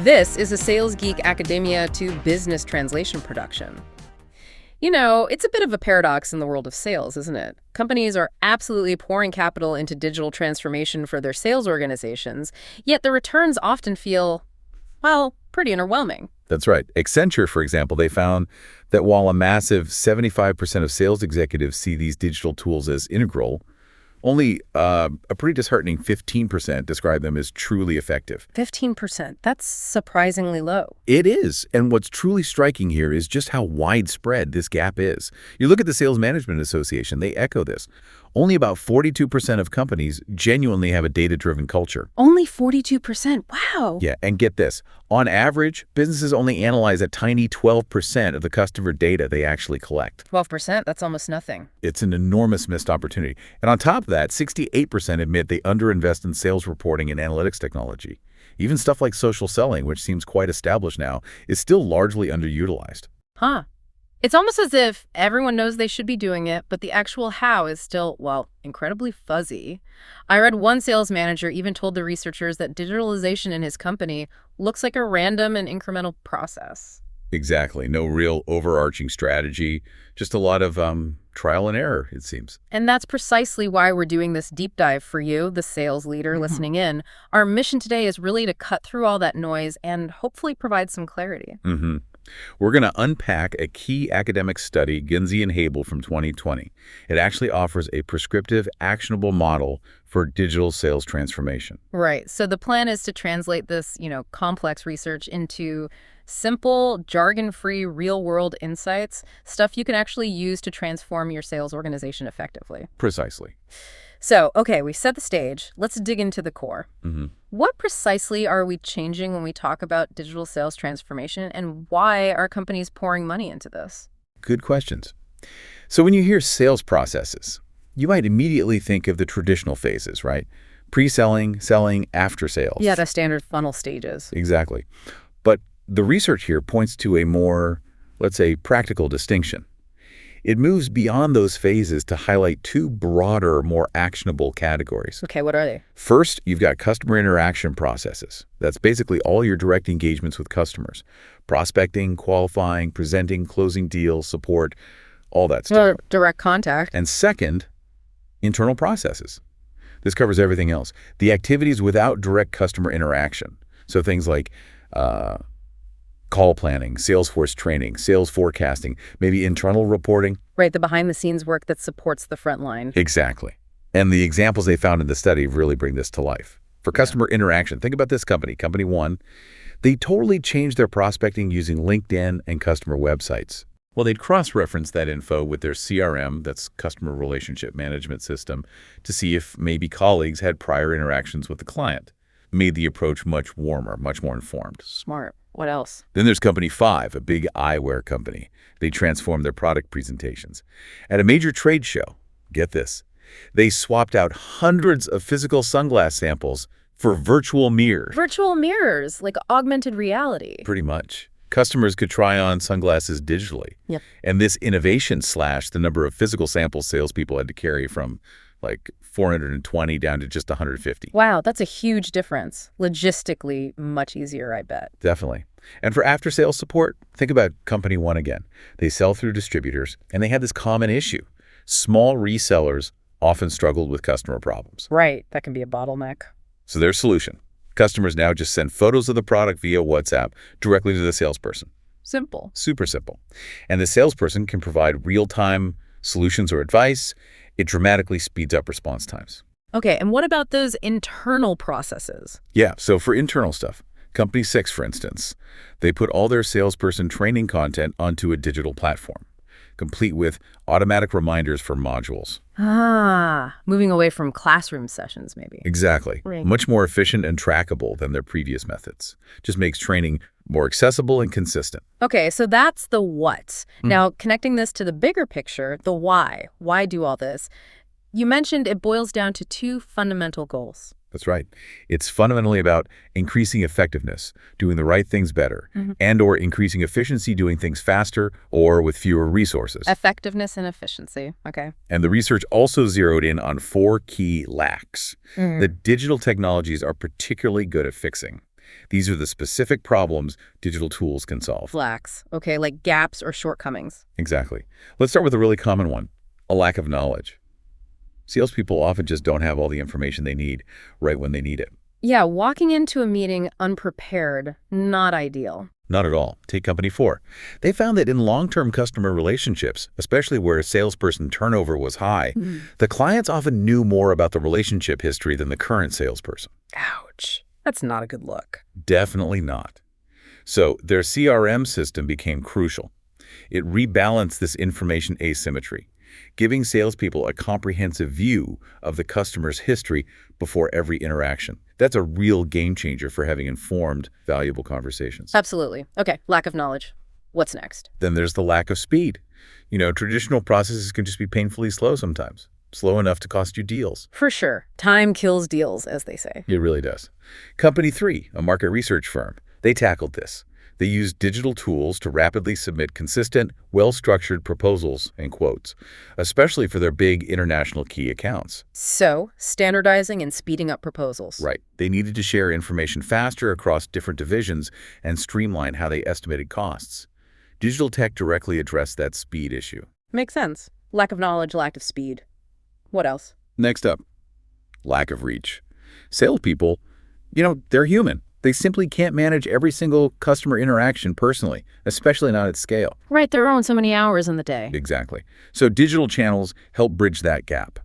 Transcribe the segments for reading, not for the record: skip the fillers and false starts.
This is a Sales Geek Academia to Business Translation production. You know, it's a bit of a paradox in the world of sales, isn't it? Companies are absolutely pouring capital into digital transformation for their sales organizations, yet the returns often feel, well, pretty underwhelming. That's right. Accenture, for example, they found that while a massive 75% of sales executives see these digital tools as integral, only a pretty disheartening 15% describe them as truly effective. 15%, that's surprisingly low. It is. And what's truly striking here is just how widespread this gap is. You look at the Sales Management Association, they echo this. Only about 42% of companies genuinely have a data-driven culture. Only 42%, wow. Yeah, and get this. On average, businesses only analyze a tiny 12% of the customer data they actually collect. 12%, that's almost nothing. It's an enormous missed opportunity. And on top of that, 68% admit they underinvest in sales reporting and analytics technology. Even stuff like social selling, which seems quite established now, is still largely underutilized. Huh. It's almost as if everyone knows they should be doing it, but the actual how is still, well, incredibly fuzzy. I read one sales manager even told the researchers that digitalization in his company looks like a random and incremental process. Exactly. No real overarching strategy, just a lot of trial and error, it seems. And that's precisely why we're doing this deep dive for you, the sales leader listening in. Our mission today is really to cut through all that noise and hopefully provide some clarity. We're going to unpack a key academic study, Ginsey and Habel from 2020. It actually offers a prescriptive, actionable model for digital sales transformation. Right. So the plan is to translate this, complex research into simple, jargon-free, real-world insights, stuff you can actually use to transform your sales organization effectively. Precisely. So, okay, we set the stage. Let's dig into the core. What precisely are we changing when we talk about digital sales transformation, and why are companies pouring money into this? Good questions. So when you hear sales processes, you might immediately think of the traditional phases, right? Pre-selling, selling, after sales. Yeah, the standard funnel stages. Exactly. But the research here points to a more, let's say, practical distinction. It moves beyond those phases to highlight two broader, more actionable categories. Okay, what are they? First, you've got customer interaction processes. That's basically all your direct engagements with customers. Prospecting, qualifying, presenting, closing deals, support, all that stuff. Direct contact. And second, internal processes. This covers everything else. The activities without direct customer interaction. So things like call planning, Salesforce training, sales forecasting, maybe internal reporting. Right, the behind-the-scenes work that supports the front line. Exactly. And the examples they found in the study really bring this to life. For customer interaction, think about this company, Company 1. They totally changed their prospecting using LinkedIn and customer websites. Well, they'd cross-reference that info with their CRM, that's Customer Relationship Management System, to see if maybe colleagues had prior interactions with the client. Made the approach much warmer, much more informed. Smart. What else? Then there's Company 5, a big eyewear company. They transformed their product presentations. At a major trade show, get this, they swapped out hundreds of physical sunglass samples for virtual mirrors. Virtual mirrors, like augmented reality. Pretty much. Customers could try on sunglasses digitally. Yep. And this innovation slashed the number of physical sample salespeople had to carry from like 420 down to just 150. Wow, that's a huge difference. Logistically, much easier, I bet. Definitely. And for after-sales support, think about Company 1 again. They sell through distributors, and they had this common issue. Small resellers often struggled with customer problems. Right, that can be a bottleneck. So their solution. Customers now just send photos of the product via WhatsApp directly to the salesperson. Simple. Super simple. And the salesperson can provide real-time solutions or advice. It dramatically speeds up response times. Okay, and what about those internal processes? Yeah, so for internal stuff, Company 6, for instance, they put all their salesperson training content onto a digital platform, complete with automatic reminders for modules. Moving away from classroom sessions, maybe. Exactly. Right. Much more efficient and trackable than their previous methods. Just makes training more accessible and consistent. Okay, so that's the what. Now, connecting this to the bigger picture, the why. Why do all this? You mentioned it boils down to two fundamental goals. That's right. It's fundamentally about increasing effectiveness, doing the right things better, and or increasing efficiency, doing things faster or with fewer resources. Effectiveness and efficiency. Okay. And the research also zeroed in on 4 key lacks that digital technologies are particularly good at fixing. These are the specific problems digital tools can solve. Lacks. Okay, like gaps or shortcomings. Exactly. Let's start with a really common one, a lack of knowledge. Salespeople often just don't have all the information they need right when they need it. Yeah, walking into a meeting unprepared, not ideal. Not at all. Take company 4. They found that in long-term customer relationships, especially where salesperson turnover was high, the clients often knew more about the relationship history than the current salesperson. Ouch. That's not a good look. Definitely not. So their CRM system became crucial. It rebalanced this information asymmetry, giving salespeople a comprehensive view of the customer's history before every interaction. That's a real game changer for having informed, valuable conversations. Absolutely. Okay, lack of knowledge. What's next? Then there's the lack of speed. Traditional processes can just be painfully slow sometimes, slow enough to cost you deals. For sure. Time kills deals, as they say. It really does. Company 3, a market research firm, they tackled this. They used digital tools to rapidly submit consistent, well-structured proposals and quotes, especially for their big international key accounts. So, standardizing and speeding up proposals. Right. They needed to share information faster across different divisions and streamline how they estimated costs. Digital tech directly addressed that speed issue. Makes sense. Lack of knowledge, lack of speed. What else? Next up, lack of reach. Salespeople, they're human. They simply can't manage every single customer interaction personally, especially not at scale. Right, there are only so many hours in the day. Exactly. So digital channels help bridge that gap.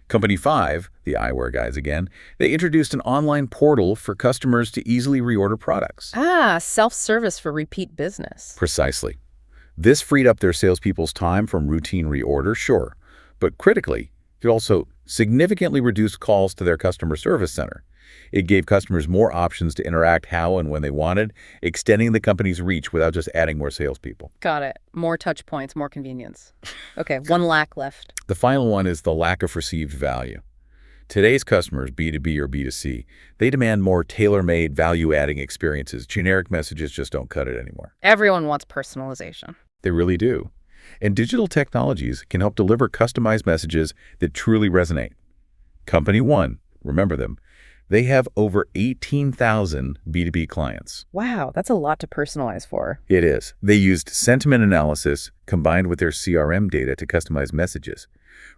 Company 5, the eyewear guys again, they introduced an online portal for customers to easily reorder products. Ah, self-service for repeat business. Precisely. This freed up their salespeople's time from routine reorder, sure, but critically, it also significantly reduced calls to their customer service center. It gave customers more options to interact how and when they wanted, extending the company's reach without just adding more salespeople. Got it. More touch points, more convenience. Okay, one lack left. The final one is the lack of perceived value. Today's customers, B2B or B2C, they demand more tailor-made, value-adding experiences. Generic messages just don't cut it anymore. Everyone wants personalization. They really do. And digital technologies can help deliver customized messages that truly resonate. Company 1, remember them, they have over 18,000 B2B clients. Wow, that's a lot to personalize for. It is. They used sentiment analysis combined with their CRM data to customize messages,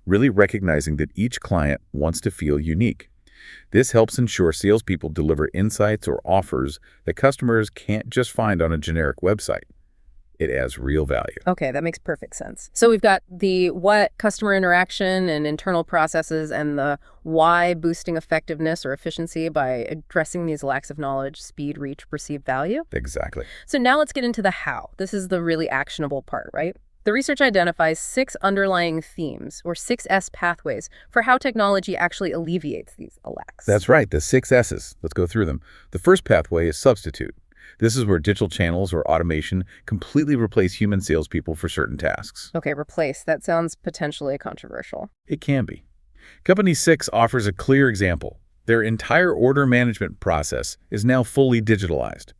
really recognizing that each client wants to feel unique. This helps ensure salespeople deliver insights or offers that customers can't just find on a generic website. It adds real value. Okay, that makes perfect sense. So we've got the what, customer interaction and internal processes, and the why, boosting effectiveness or efficiency by addressing these lacks of knowledge, speed, reach, perceived value. Exactly. So now let's get into the how. This is the really actionable part, right? The research identifies 6 underlying themes, or 6S pathways, for how technology actually alleviates these lacks. That's right, the 6 S's. Let's go through them. The first pathway is substitute. This is where digital channels or automation completely replace human salespeople for certain tasks. Okay, replace. That sounds potentially controversial. It can be. Company 6 offers a clear example. Their entire order management process is now fully digitalized.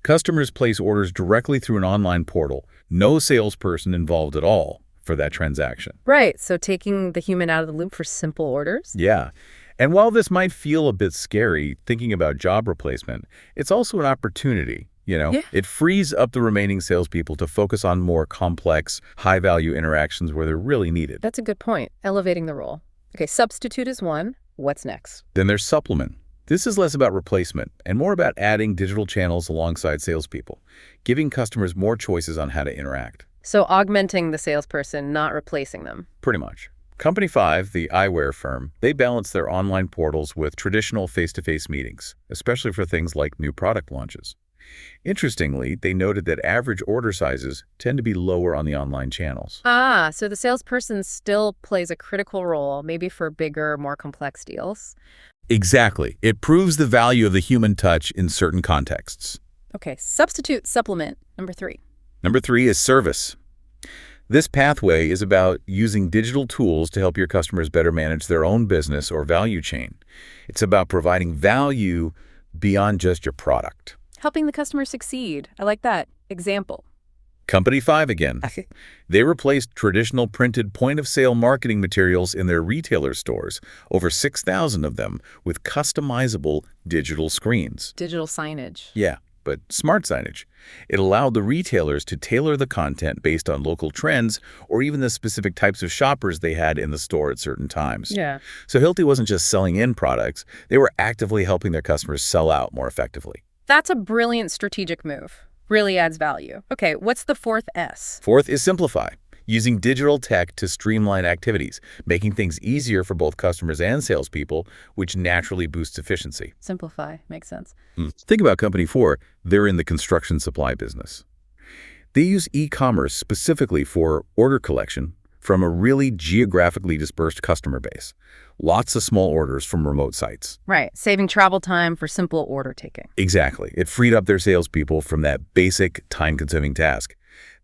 Customers place orders directly through an online portal, no salesperson involved at all for that transaction. Right, so taking the human out of the loop for simple orders? Yeah. And while this might feel a bit scary, thinking about job replacement, it's also an opportunity. Yeah. It frees up the remaining salespeople to focus on more complex, high-value interactions where they're really needed. That's a good point, elevating the role. Okay, substitute is one. What's next? Then there's supplement. This is less about replacement and more about adding digital channels alongside salespeople, giving customers more choices on how to interact. So augmenting the salesperson, not replacing them. Pretty much. Company 5, the eyewear firm, they balance their online portals with traditional face-to-face meetings, especially for things like new product launches. Interestingly, they noted that average order sizes tend to be lower on the online channels. Ah, so the salesperson still plays a critical role, maybe for bigger, more complex deals. Exactly. It proves the value of the human touch in certain contexts. Okay, substitute, supplement, number 3. Number 3 is service. This pathway is about using digital tools to help your customers better manage their own business or value chain. It's about providing value beyond just your product. Helping the customer succeed. I like that. Example. Company 5 again. Okay. They replaced traditional printed point-of-sale marketing materials in their retailer stores, over 6,000 of them, with customizable digital screens. Digital signage. Yeah, but smart signage. It allowed the retailers to tailor the content based on local trends or even the specific types of shoppers they had in the store at certain times. Yeah. So Hilti wasn't just selling in products, they were actively helping their customers sell out more effectively. That's a brilliant strategic move. Really adds value. Okay, what's the fourth S? Fourth is simplify, using digital tech to streamline activities, making things easier for both customers and salespeople, which naturally boosts efficiency. Simplify. Makes sense. Think about Company 4. They're in the construction supply business. They use e-commerce specifically for order collection from a really geographically dispersed customer base. Lots of small orders from remote sites. Right, saving travel time for simple order taking. Exactly. It freed up their salespeople from that basic, time-consuming task.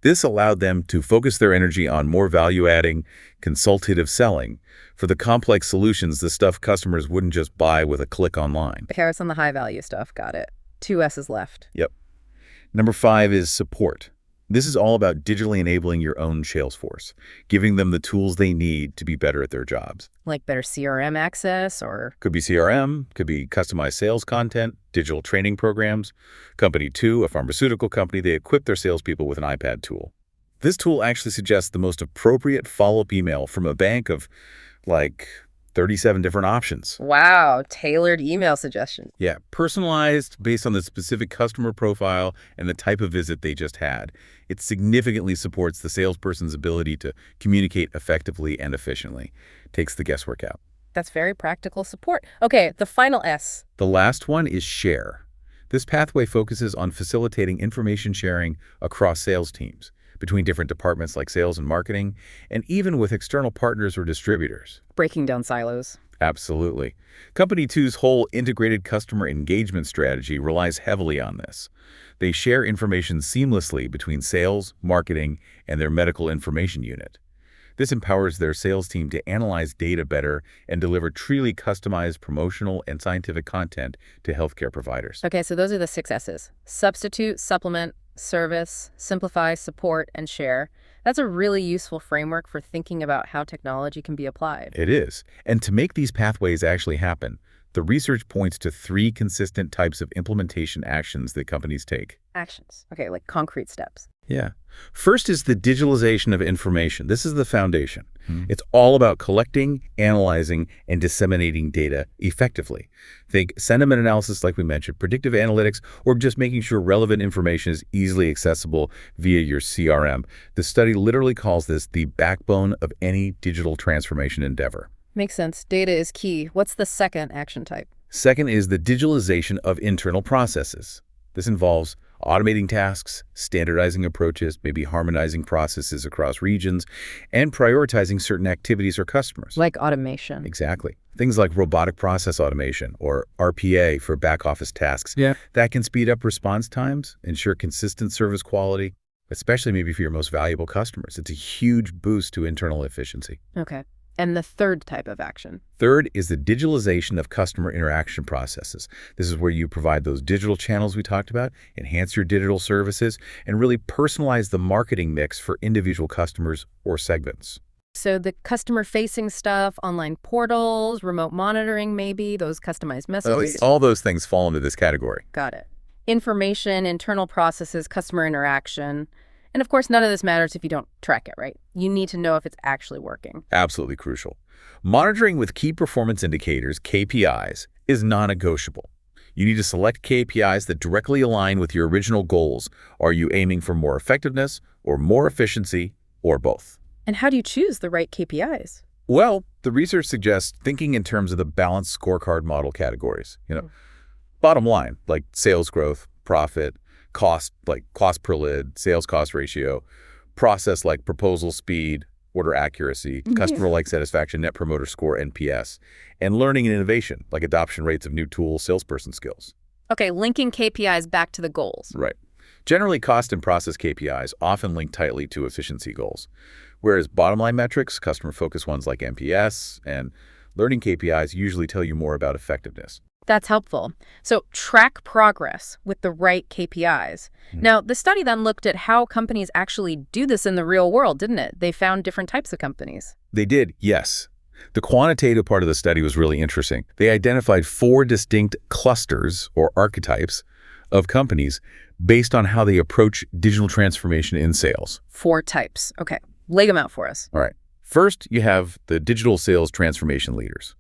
This allowed them to focus their energy on more value-adding, consultative selling for the complex solutions, the stuff customers wouldn't just buy with a click online. The carrots on the high-value stuff. Got it. 2 S's left. Yep. Number 5 is support. This is all about digitally enabling your own sales force, giving them the tools they need to be better at their jobs. Like better CRM access or... Could be CRM, could be customized sales content, digital training programs. Company 2, a pharmaceutical company, they equip their salespeople with an iPad tool. This tool actually suggests the most appropriate follow-up email from a bank of, like, 37 different options. Wow, tailored email suggestions. Yeah, personalized based on the specific customer profile and the type of visit they just had. It significantly supports the salesperson's ability to communicate effectively and efficiently. Takes the guesswork out. That's very practical support. Okay, the final S. The last one is share. This pathway focuses on facilitating information sharing across sales teams, between different departments like sales and marketing, and even with external partners or distributors. Breaking down silos. Absolutely. Company 2's whole integrated customer engagement strategy relies heavily on this. They share information seamlessly between sales, marketing, and their medical information unit. This empowers their sales team to analyze data better and deliver truly customized promotional and scientific content to healthcare providers. Okay, so those are the 6 S's. Substitute, supplement, service, simplify, support, and share. That's a really useful framework for thinking about how technology can be applied. It is. And to make these pathways actually happen, the research points to 3 consistent types of implementation actions that companies take. Actions. Okay, like concrete steps. Yeah. First is the digitalization of information. This is the foundation. It's all about collecting, analyzing, and disseminating data effectively. Think sentiment analysis, like we mentioned, predictive analytics, or just making sure relevant information is easily accessible via your CRM. The study literally calls this the backbone of any digital transformation endeavor. Makes sense. Data is key. What's the second action type? Second is the digitalization of internal processes. This involves automating tasks, standardizing approaches, maybe harmonizing processes across regions, and prioritizing certain activities or customers. Like automation. Exactly. Things like robotic process automation or RPA for back-office tasks. Yeah. That can speed up response times, ensure consistent service quality, especially maybe for your most valuable customers. It's a huge boost to internal efficiency. Okay. And the third type of action? Third is the digitalization of customer interaction processes. This is where you provide those digital channels we talked about, enhance your digital services, and really personalize the marketing mix for individual customers or segments. So the customer-facing stuff, online portals, remote monitoring maybe, those customized messages. All those things fall into this category. Got it. Information, internal processes, customer interaction. And of course, none of this matters if you don't track it, right? You need to know if it's actually working. Absolutely crucial. Monitoring with key performance indicators, KPIs, is non-negotiable. You need to select KPIs that directly align with your original goals. Are you aiming for more effectiveness or more efficiency or both? And how do you choose the right KPIs? Well, the research suggests thinking in terms of the balanced scorecard model categories. Bottom line, like sales growth, profit, cost, like cost per lead, sales cost ratio, process like proposal speed, order accuracy, customer-like satisfaction, net promoter score, NPS, and learning and innovation, like adoption rates of new tools, salesperson skills. Okay, linking KPIs back to the goals. Right. Generally, cost and process KPIs often link tightly to efficiency goals, whereas bottom line metrics, customer-focused ones like NPS and Learning KPIs usually tell you more about effectiveness. That's helpful. So track progress with the right KPIs. Now, the study then looked at how companies actually do this in the real world, didn't it? They found different types of companies. They did, yes. The quantitative part of the study was really interesting. They identified 4 distinct clusters or archetypes of companies based on how they approach digital transformation in sales. 4 types. Okay, lay them out for us. All right. First, you have the digital sales transformation leaders.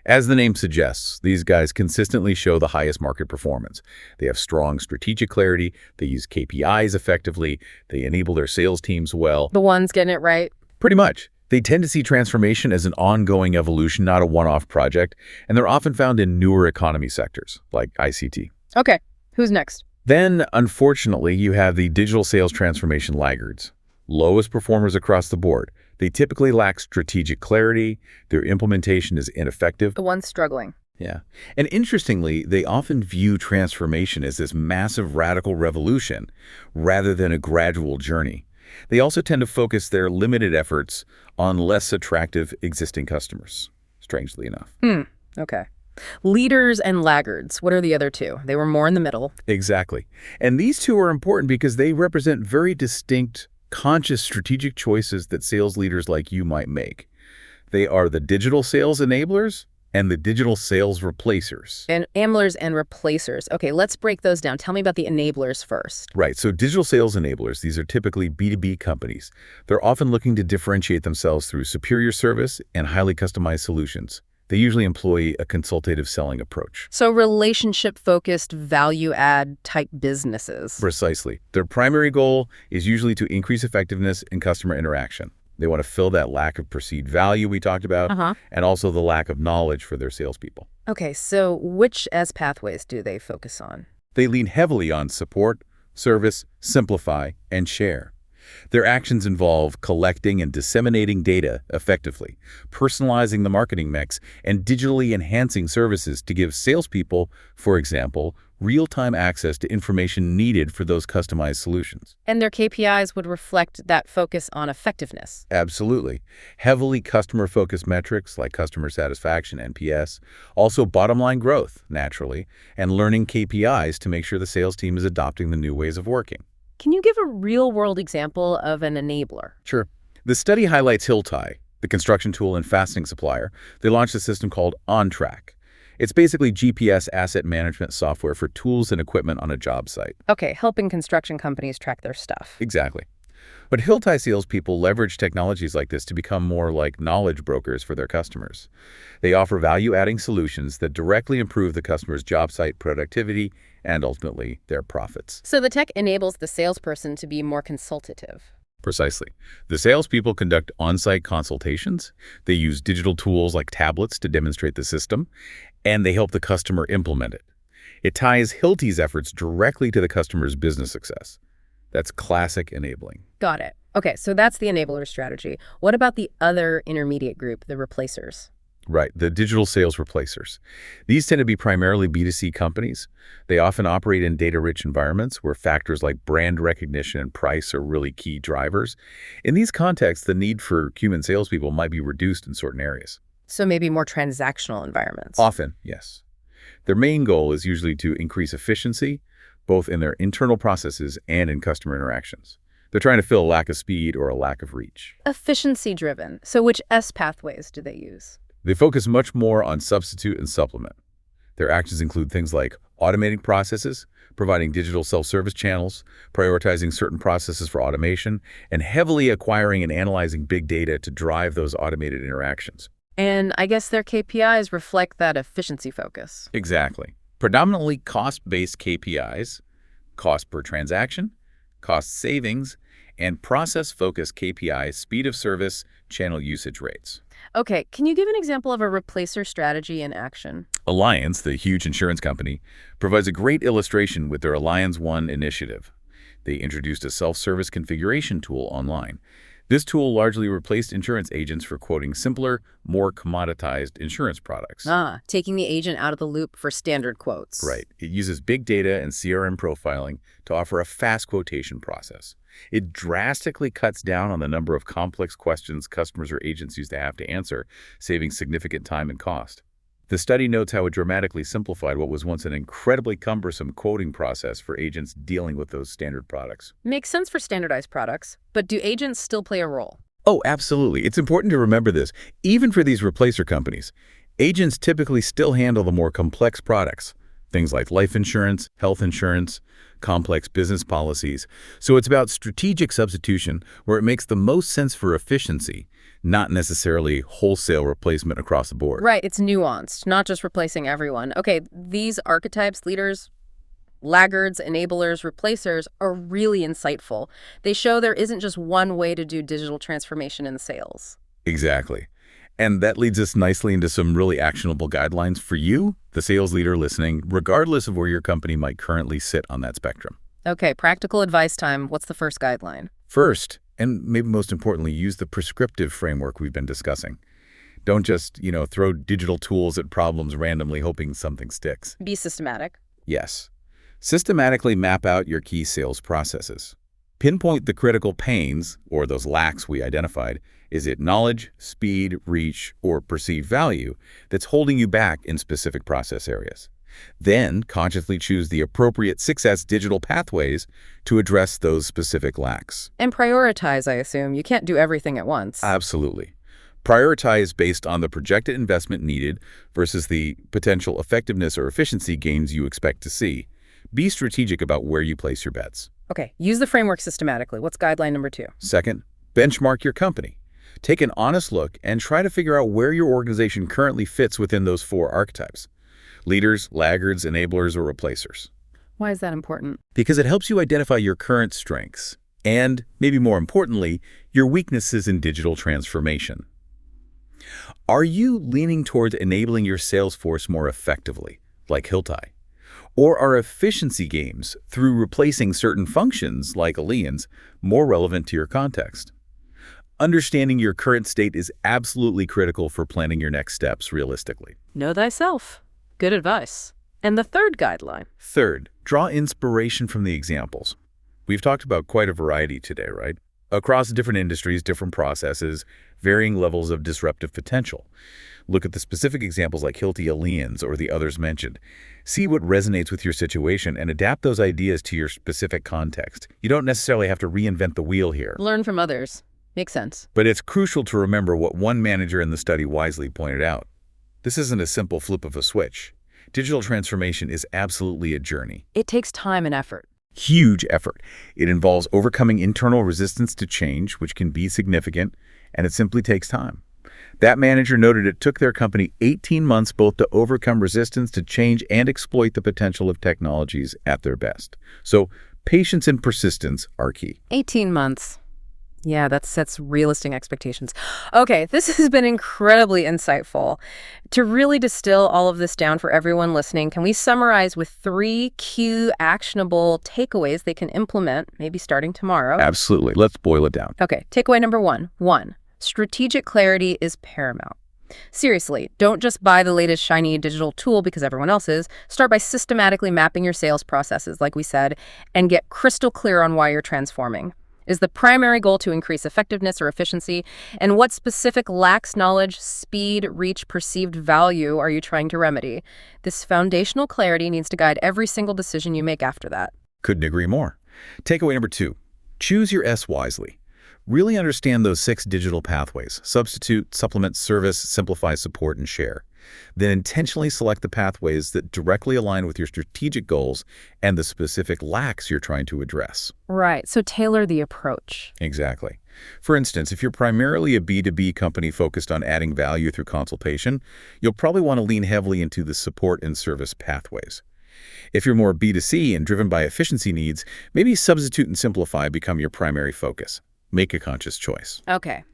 As the name suggests, these guys consistently show the highest market performance. They have strong strategic clarity, they use KPIs effectively, they enable their sales teams well. The ones getting it right? Pretty much. They tend to see transformation as an ongoing evolution, not a one-off project, and they're often found in newer economy sectors, like ICT. Okay, who's next? Then, unfortunately, you have the digital sales transformation laggards. Lowest performers across the board. They typically lack strategic clarity, their implementation is ineffective. The ones struggling. Yeah. And interestingly, they often view transformation as this massive radical revolution rather than a gradual journey. They also tend to focus their limited efforts on less attractive existing customers, strangely enough. Okay. Leaders and laggards. What are the other two? They were more in the middle. Exactly. And these two are important because they represent very distinct, conscious strategic choices that sales leaders like you might make. They are the digital sales enablers and the digital sales replacers. And enablers and replacers. Okay, let's break those down. Tell me about the enablers first. Right. So digital sales enablers, these are typically B2B companies. They're often looking to differentiate themselves through superior service and highly customized solutions. They usually employ a consultative selling approach. So relationship-focused, value-add type businesses. Precisely. Their primary goal is usually to increase effectiveness in customer interaction. They want to fill that lack of perceived value we talked about, and also the lack of knowledge for their salespeople. Okay, so which S pathways do they focus on? They lean heavily on support, service, simplify, and share. Their actions involve collecting and disseminating data effectively, personalizing the marketing mix, and digitally enhancing services to give salespeople, for example, real-time access to information needed for those customized solutions. And their KPIs would reflect that focus on effectiveness. Absolutely. Heavily customer-focused metrics like customer satisfaction, NPS, also bottom-line growth, naturally, and learning KPIs to make sure the sales team is adopting the new ways of working. Can you give a real-world example of an enabler? Sure. The study highlights Hilltie, the construction tool and fastening supplier. They launched a system called OnTrack. It's basically GPS asset management software for tools and equipment on a job site. Okay, helping construction companies track their stuff. Exactly. But Hilltie salespeople leverage technologies like this to become more like knowledge brokers for their customers. They offer value-adding solutions that directly improve the customer's job site productivity and ultimately their profits. So the tech enables the salesperson to be more consultative. Precisely. The salespeople conduct on-site consultations. They use digital tools like tablets to demonstrate the system, and they help the customer implement it. It ties Hilltie's efforts directly to the customer's business success. That's classic enabling. Got it. Okay, so that's the enabler strategy. What about the other intermediate group, the replacers? Right, the digital sales replacers. These tend to be primarily B2C companies. They often operate in data-rich environments where factors like brand recognition and price are really key drivers. In these contexts, the need for human salespeople might be reduced in certain areas. So maybe more transactional environments. Often, yes. Their main goal is usually to increase efficiency, both in their internal processes and in customer interactions. They're trying to fill a lack of speed or a lack of reach. Efficiency-driven. So which S pathways do they use? They focus much more on substitute and supplement. Their actions include things like automating processes, providing digital self-service channels, prioritizing certain processes for automation, and heavily acquiring and analyzing big data to drive those automated interactions. And I guess their KPIs reflect that efficiency focus. Exactly. Predominantly cost-based KPIs, cost per transaction, cost savings, and process-focused KPIs, speed of service, channel usage rates. Okay, can you give an example of a replacer strategy in action? Allianz, the huge insurance company, provides a great illustration with their Allianz One initiative. They introduced a self-service configuration tool online. This tool largely replaced insurance agents for quoting simpler, more commoditized insurance products. Taking the agent out of the loop for standard quotes. Right. It uses big data and CRM profiling to offer a fast quotation process. It drastically cuts down on the number of complex questions customers or agents used to have to answer, saving significant time and cost. The study notes how it dramatically simplified what was once an incredibly cumbersome quoting process for agents dealing with those standard products. Makes sense for standardized products, but do agents still play a role? Oh, absolutely. It's important to remember this. Even for these replacer companies, agents typically still handle the more complex products, things like life insurance, health insurance, complex business policies. So it's about strategic substitution where it makes the most sense for efficiency, not necessarily wholesale replacement across the board. Right, it's nuanced, not just replacing everyone. Okay, these archetypes, leaders, laggards, enablers, replacers, are really insightful. They show there isn't just one way to do digital transformation in sales. Exactly. And that leads us nicely into some really actionable guidelines for you, the sales leader listening, regardless of where your company might currently sit on that spectrum. Okay, practical advice time. What's the first guideline? First, and maybe most importantly, use the prescriptive framework we've been discussing. Don't just, throw digital tools at problems randomly hoping something sticks. Be systematic. Yes. Systematically map out your key sales processes. Pinpoint the critical pains, or those lacks we identified. Is it knowledge, speed, reach, or perceived value that's holding you back in specific process areas? Then consciously choose the appropriate success digital pathways to address those specific lacks. And prioritize, I assume. You can't do everything at once. Absolutely. Prioritize based on the projected investment needed versus the potential effectiveness or efficiency gains you expect to see. Be strategic about where you place your bets. Okay, use the framework systematically. What's guideline number 2? Second, benchmark your company. Take an honest look and try to figure out where your organization currently fits within those 4 archetypes: leaders, laggards, enablers, or replacers. Why is that important? Because it helps you identify your current strengths and, maybe more importantly, your weaknesses in digital transformation. Are you leaning towards enabling your sales force more effectively, like Hilti? Or are efficiency gains through replacing certain functions, like Aliens, more relevant to your context? Understanding your current state is absolutely critical for planning your next steps realistically. Know thyself. Good advice. And the third guideline? Third, draw inspiration from the examples. We've talked about quite a variety today, right? Across different industries, different processes, varying levels of disruptive potential. Look at the specific examples like Hilti Aliens or the others mentioned. See what resonates with your situation and adapt those ideas to your specific context. You don't necessarily have to reinvent the wheel here. Learn from others. Makes sense. But it's crucial to remember what one manager in the study wisely pointed out. This isn't a simple flip of a switch. Digital transformation is absolutely a journey. It takes time and effort. Huge effort. It involves overcoming internal resistance to change, which can be significant, and it simply takes time. That manager noted it took their company 18 months both to overcome resistance to change and exploit the potential of technologies at their best. So patience and persistence are key. 18 months. Yeah, that sets realistic expectations. Okay, this has been incredibly insightful. To really distill all of this down for everyone listening, can we summarize with 3 key actionable takeaways they can implement, maybe starting tomorrow? Absolutely. Let's boil it down. Okay, takeaway number 1. 1. Strategic clarity is paramount. Seriously, don't just buy the latest shiny digital tool because everyone else is. Start by systematically mapping your sales processes, like we said, and get crystal clear on why you're transforming. Is the primary goal to increase effectiveness or efficiency? And what specific lacks knowledge, speed, reach, perceived value are you trying to remedy? This foundational clarity needs to guide every single decision you make after that. Couldn't agree more. Takeaway number 2, choose your S wisely. Really understand those 6 digital pathways: substitute, supplement, service, simplify, support, and share. Then intentionally select the pathways that directly align with your strategic goals and the specific lacks you're trying to address. Right, so tailor the approach. Exactly. For instance, if you're primarily a B2B company focused on adding value through consultation, you'll probably want to lean heavily into the support and service pathways. If you're more B2C and driven by efficiency needs, maybe substitute and simplify become your primary focus. Make a conscious choice. Okay,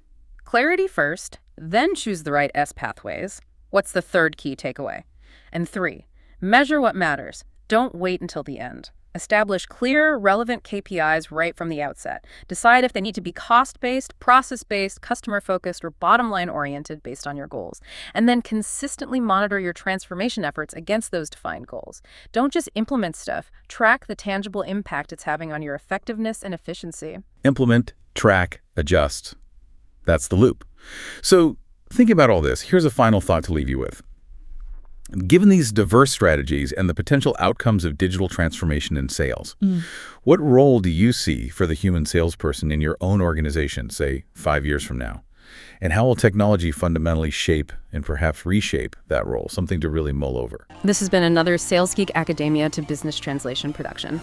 clarity first, then choose the right S pathways. What's the third key takeaway? And 3, measure what matters. Don't wait until the end. Establish clear, relevant KPIs right from the outset. Decide if they need to be cost-based, process-based, customer-focused, or bottom-line oriented based on your goals. And then consistently monitor your transformation efforts against those defined goals. Don't just implement stuff. Track the tangible impact it's having on your effectiveness and efficiency. Implement, track, adjust. That's the loop. So think about all this. Here's a final thought to leave you with. Given these diverse strategies and the potential outcomes of digital transformation in sales, what role do you see for the human salesperson in your own organization, say, 5 years from now? And how will technology fundamentally shape and perhaps reshape that role? Something to really mull over. This has been another Sales Geek Academia to Business Translation production.